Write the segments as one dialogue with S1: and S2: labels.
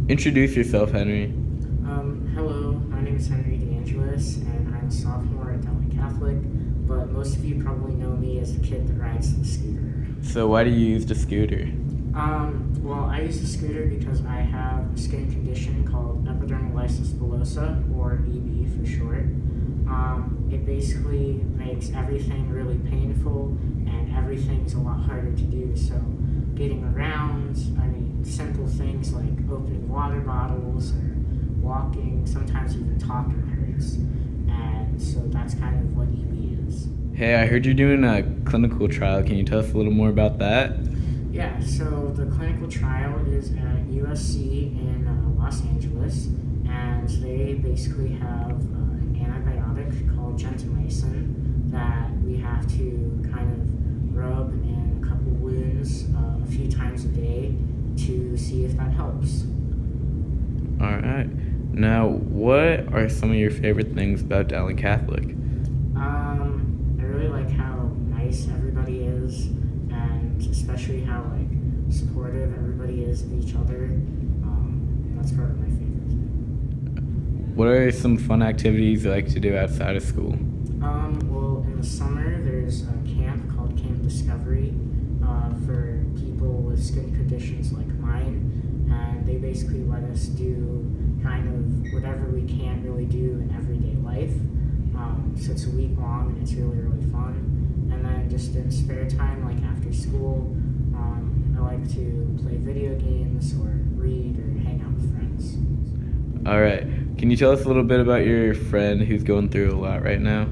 S1: Introduce yourself, Henry.
S2: Hello, my name is Henry DeAngelis, and I'm a sophomore at Delaware Catholic, but most of you probably know me as the kid that rides the scooter.
S1: So why do you use the scooter?
S2: Well, I use the scooter because I have a skin condition called epidermolysis bullosa, or EB for short. It basically makes everything really painful, and everything's a lot harder to do, so getting around, simple things like opening water bottles or walking, sometimes even talking hurts, and so that's kind of what EB is.
S1: Hey, I heard you're doing a clinical trial. Can you tell us a little more about that?
S2: Yeah, so the clinical trial is at USC in Los Angeles, and they basically have an antibiotic called gentamicin that we have to kind of rub in a couple wounds a few times a day to see if that helps.
S1: All right. Now, what are some of your favorite things about Delaware Catholic?
S2: I really like how nice everybody is, and especially how supportive everybody is of each other. That's part of my favorite thing.
S1: What are some fun activities you like to do outside of school?
S2: Well, in the summer there's a camp called Camp Discovery for people with skin conditions like mine, and they basically let us do kind of whatever we can't really do in everyday life. So it's a week long and it's really, really fun. And then just in spare time, like after school, I like to play video games or read or hang out with friends.
S1: All right. Can you tell us a little bit about your friend who's going through a lot right now?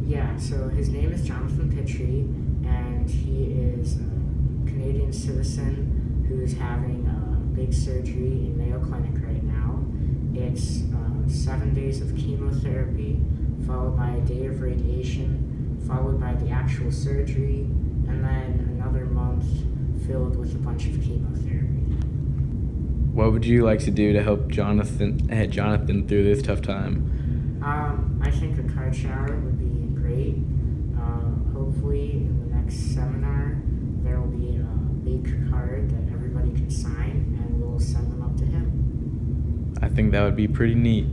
S2: Yeah, so his name is Jonathan Pitry, and he is a Canadian citizen who's having a big surgery in Mayo Clinic right now. It's 7 days of chemotherapy, followed by a day of radiation, followed by the actual surgery, and then another month filled with a bunch of chemotherapy.
S1: What would you like to do to help Jonathan through this tough time?
S2: I think a card shower would be great. Hopefully in the next seminar there will be a big card that everybody can sign, and we'll send them up to him.
S1: I think that would be pretty neat.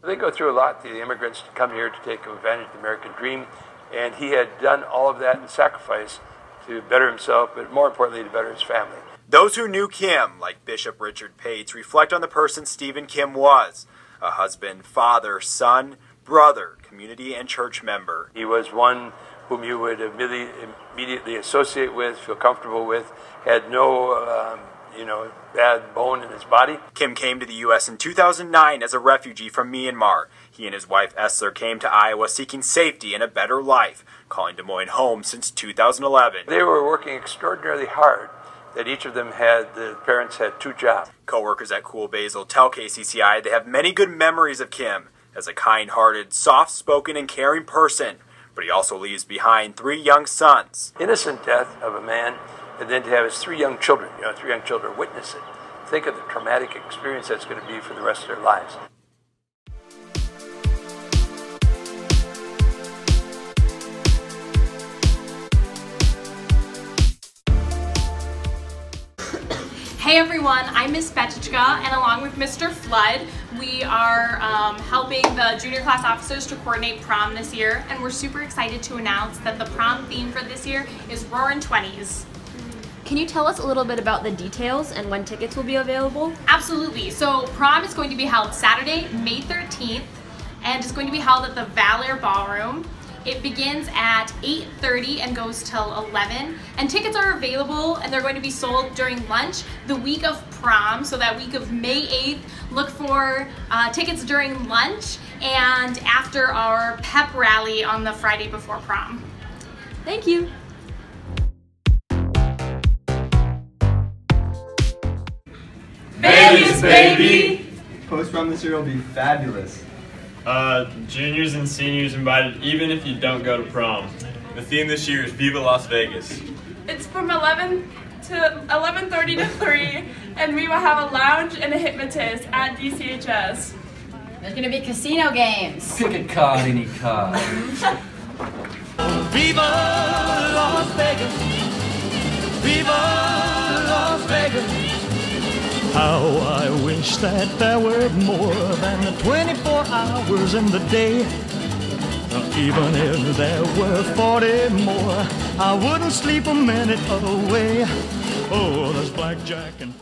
S3: They go through a lot, the immigrants come here to take advantage of the American dream, and he had done all of that in sacrifice to better himself, but more importantly to better his family.
S4: Those who knew Kim, like Bishop Richard Pates, reflect on the person Stephen Kim was: a husband, father, son, brother, community and church member.
S3: He was one whom you would immediately associate with, feel comfortable with, had no bad bone in his body.
S4: Kim came to the U.S. in 2009 as a refugee from Myanmar. He and his wife Esther came to Iowa seeking safety and a better life, calling Des Moines home since 2011.
S3: They were working extraordinarily hard. That each of them the parents had 2 jobs.
S4: Co-workers at Cool Basil tell KCCI they have many good memories of Kim as a kind-hearted, soft-spoken, and caring person, but he also leaves behind 3 young sons.
S3: Innocent death of a man, and then to have his 3 young children, 3 young children witness it. Think of the traumatic experience that's going to be for the rest of their lives.
S5: Hey everyone, I'm Miss Betchka, and along with Mr. Flood, we are helping the junior class officers to coordinate prom this year, and we're super excited to announce that the prom theme for this year is Roaring 20s.
S6: Can you tell us a little bit about the details and when tickets will be available?
S5: Absolutely. So prom is going to be held Saturday, May 13th, and it's going to be held at the Valor Ballroom. It begins at 8:30 and goes till 11, and tickets are available and they're going to be sold during lunch the week of prom, so that week of May 8th. Look for tickets during lunch and after our pep rally on the Friday before prom.
S6: Thank you.
S7: Vegas, baby!
S8: Post-prom this year will be fabulous.
S7: Juniors and seniors invited even if you don't go to prom.
S9: The theme this year is Viva Las Vegas.
S10: It's from 11:30 to 3, and we will have a lounge and a hypnotist at DCHS.
S11: There's gonna be casino games.
S12: Pick a card, any card.
S13: Viva Las Vegas! Viva Las Vegas!
S14: How I wish that there were more than 24 hours in the day. Even if there were 40 more, I wouldn't sleep a minute away. Oh, there's blackjack and